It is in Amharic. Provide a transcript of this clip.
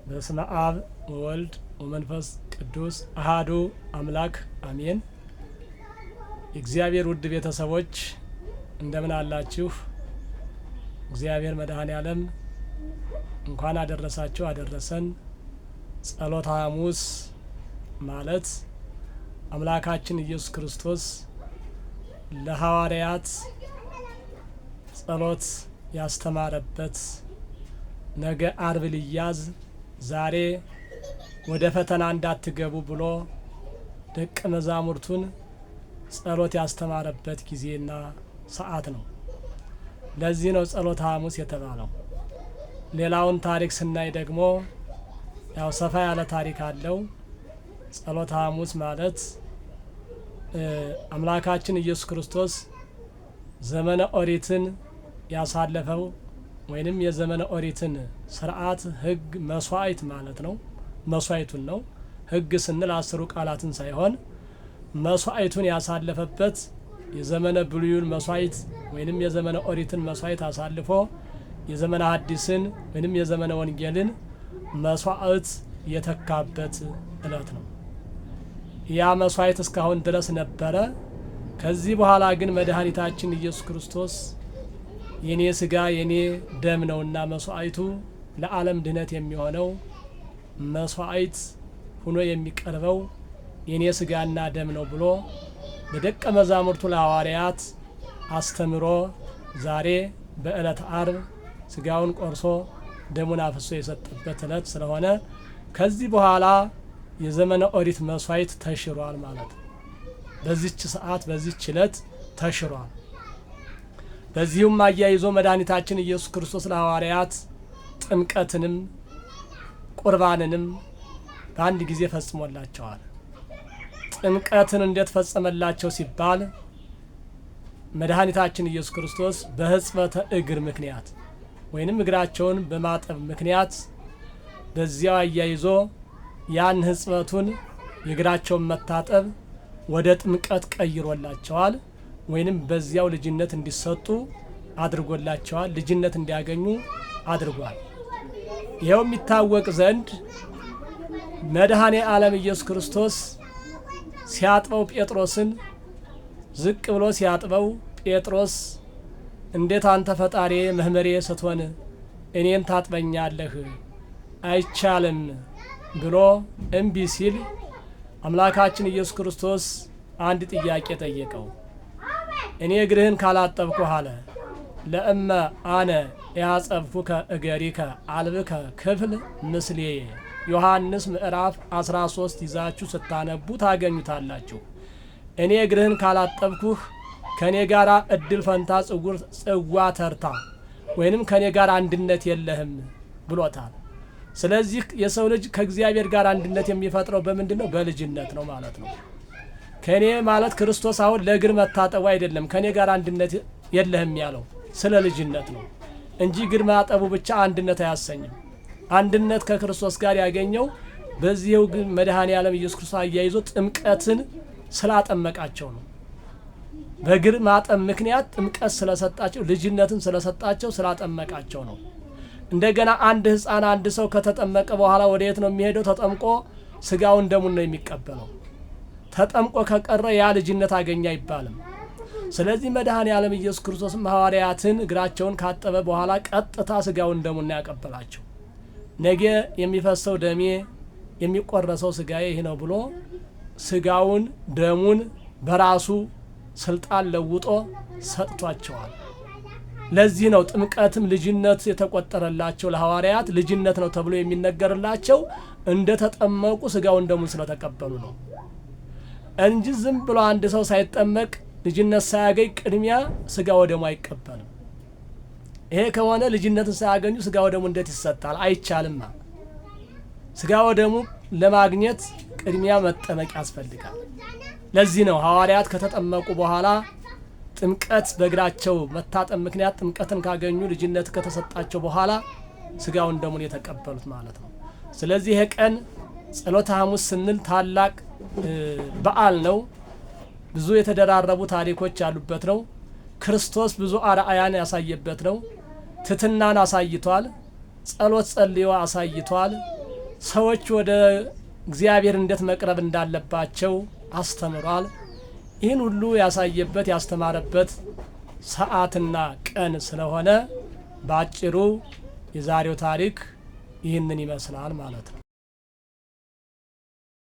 በስመ አብ ወወልድ ወመንፈስ ቅዱስ አሃዱ አምላክ አሜን። የእግዚአብሔር ውድ ቤተሰቦች እንደምን አላችሁ? እግዚአብሔር መድኃኔ ዓለም እንኳን አደረሳችሁ አደረሰን። ጸሎተ ሐሙስ ማለት አምላካችን ኢየሱስ ክርስቶስ ለሐዋርያት ጸሎት ያስተማረበት ነገ አርብ ሊያዝ ዛሬ ወደ ፈተና እንዳትገቡ ብሎ ደቀ መዛሙርቱን ጸሎት ያስተማረበት ጊዜና ሰዓት ነው። ለዚህ ነው ጸሎተ ሐሙስ የተባለው። ሌላውን ታሪክ ስናይ ደግሞ ያው ሰፋ ያለ ታሪክ አለው። ጸሎተ ሐሙስ ማለት አምላካችን ኢየሱስ ክርስቶስ ዘመነ ኦሪትን ያሳለፈው ወይንም የዘመነ ኦሪትን ስርዓት ሕግ መስዋዕት ማለት ነው። መስዋዕቱን ነው። ሕግ ስንል 10 ቃላትን ሳይሆን መስዋዕቱን ያሳለፈበት የዘመነ ብሉይን መስዋዕት ወይንም የዘመነ ኦሪትን መስዋዕት አሳልፎ የዘመነ ሐዲስን ወይንም የዘመነ ወንጌልን መስዋዕት የተካበት እለት ነው። ያ መስዋዕት እስካሁን ድረስ ነበረ። ከዚህ በኋላ ግን መድኃኒታችን ኢየሱስ ክርስቶስ የኔ ስጋ የኔ ደም ነውና መስዋዕቱ ለዓለም ድህነት የሚሆነው መስዋዕት ሆኖ የሚቀርበው የኔ ስጋና ደም ነው ብሎ ለደቀ መዛሙርቱ ለሐዋርያት አስተምሮ ዛሬ በዕለተ አርብ ስጋውን ቆርሶ ደሙን አፍሶ የሰጠበት እለት ስለሆነ ከዚህ በኋላ የዘመነ ኦሪት መስዋዕት ተሽሯል ማለት ነው። በዚች ሰዓት በዚች እለት ተሽሯል። በዚሁም አያይዞ መድኃኒታችን ኢየሱስ ክርስቶስ ለሐዋርያት ጥምቀትንም ቁርባንንም በአንድ ጊዜ ፈጽሞላቸዋል። ጥምቀትን እንዴት ፈጸመላቸው ሲባል መድኃኒታችን ኢየሱስ ክርስቶስ በሕጽበተ እግር ምክንያት ወይንም እግራቸውን በማጠብ ምክንያት በዚያው አያይዞ ያን ሕጽበቱን የእግራቸውን መታጠብ ወደ ጥምቀት ቀይሮላቸዋል። ወይንም በዚያው ልጅነት እንዲሰጡ አድርጎላቸዋል። ልጅነት እንዲያገኙ አድርጓል። ይኸው የሚታወቅ ዘንድ መድኃኔ ዓለም ኢየሱስ ክርስቶስ ሲያጥበው ጴጥሮስን ዝቅ ብሎ ሲያጥበው ጴጥሮስ እንዴት አንተ ፈጣሪ መምህሬ ስትሆን እኔን ታጥበኛለህ? አይቻልም ብሎ እምቢ ሲል አምላካችን ኢየሱስ ክርስቶስ አንድ ጥያቄ ጠየቀው። እኔ እግርህን ካላጠብኩህ አለ ለእመ አነ ያጸብኩከ እገሪከ አልብከ ክፍል ምስሌየ ዮሐንስ ምዕራፍ 13 ይዛችሁ ስታነቡ ታገኙታላችሁ። እኔ እግርህን ካላጠብኩህ ከኔ ጋር እድል ፈንታ ጽዋ ተርታ ወይንም ከኔ ጋር አንድነት የለህም ብሎታል። ስለዚህ የሰው ልጅ ከእግዚአብሔር ጋር አንድነት የሚፈጥረው በምንድነው? በልጅነት ነው ማለት ነው። ከኔ ማለት ክርስቶስ አሁን ለእግር መታጠቡ አይደለም ከኔ ጋር አንድነት የለህም ያለው ስለ ልጅነት ነው እንጂ እግር ማጠቡ ብቻ አንድነት አያሰኝም። አንድነት ከክርስቶስ ጋር ያገኘው በዚህው ግን መድኃኔ ዓለም ኢየሱስ ክርስቶስ አያይዞ ጥምቀትን ስላጠመቃቸው ነው። በእግር ማጠብ ምክንያት ጥምቀት ስለሰጣቸው ልጅነትን ስለሰጣቸው ስላጠመቃቸው ነው። እንደገና አንድ ሕፃን አንድ ሰው ከተጠመቀ በኋላ ወደ የት ነው የሚሄደው? ተጠምቆ ስጋውን ደሙን ነው የሚቀበለው። ተጠምቆ ከቀረ ያ ልጅነት አገኘ አይባልም። ስለዚህ መድኃኔ ዓለም ኢየሱስ ክርስቶስም ሐዋርያትን እግራቸውን ካጠበ በኋላ ቀጥታ ስጋውን ደሙን ያቀበላቸው። ነገ የሚፈሰው ደሜ የሚቆረሰው ስጋዬ ይህ ነው ብሎ ስጋውን ደሙን በራሱ ስልጣን ለውጦ ሰጥቷቸዋል። ለዚህ ነው ጥምቀትም ልጅነት የተቆጠረላቸው ለሐዋርያት ልጅነት ነው ተብሎ የሚነገርላቸው እንደ ተጠመቁ ስጋውን ደሙን ስለተቀበሉ ነው እንጂ ዝም ብሎ አንድ ሰው ሳይጠመቅ ልጅነት ሳያገኝ ቅድሚያ ስጋ ወደሙ አይቀበልም። ይሄ ከሆነ ልጅነትን ሳያገኙ ስጋ ወደሙ እንዴት ይሰጣል? አይቻልም። ስጋ ወደሙ ለማግኘት ቅድሚያ መጠመቅ ያስፈልጋል። ለዚህ ነው ሐዋርያት ከተጠመቁ በኋላ ጥምቀት በእግራቸው መታጠብ ምክንያት ጥምቀትን ካገኙ ልጅነት ከተሰጣቸው በኋላ ስጋውን ደሙን የተቀበሉት ማለት ነው። ስለዚህ ይሄ ቀን ጸሎተ ሐሙስ ስንል ታላቅ በዓል ነው። ብዙ የተደራረቡ ታሪኮች ያሉበት ነው። ክርስቶስ ብዙ አርአያን ያሳየበት ነው። ትሕትናን አሳይቷል። ጸሎት ጸልዮ አሳይቷል። ሰዎች ወደ እግዚአብሔር እንዴት መቅረብ እንዳለባቸው አስተምሯል። ይህን ሁሉ ያሳየበት ያስተማረበት ሰዓትና ቀን ስለሆነ ባጭሩ የዛሬው ታሪክ ይህንን ይመስላል ማለት ነው።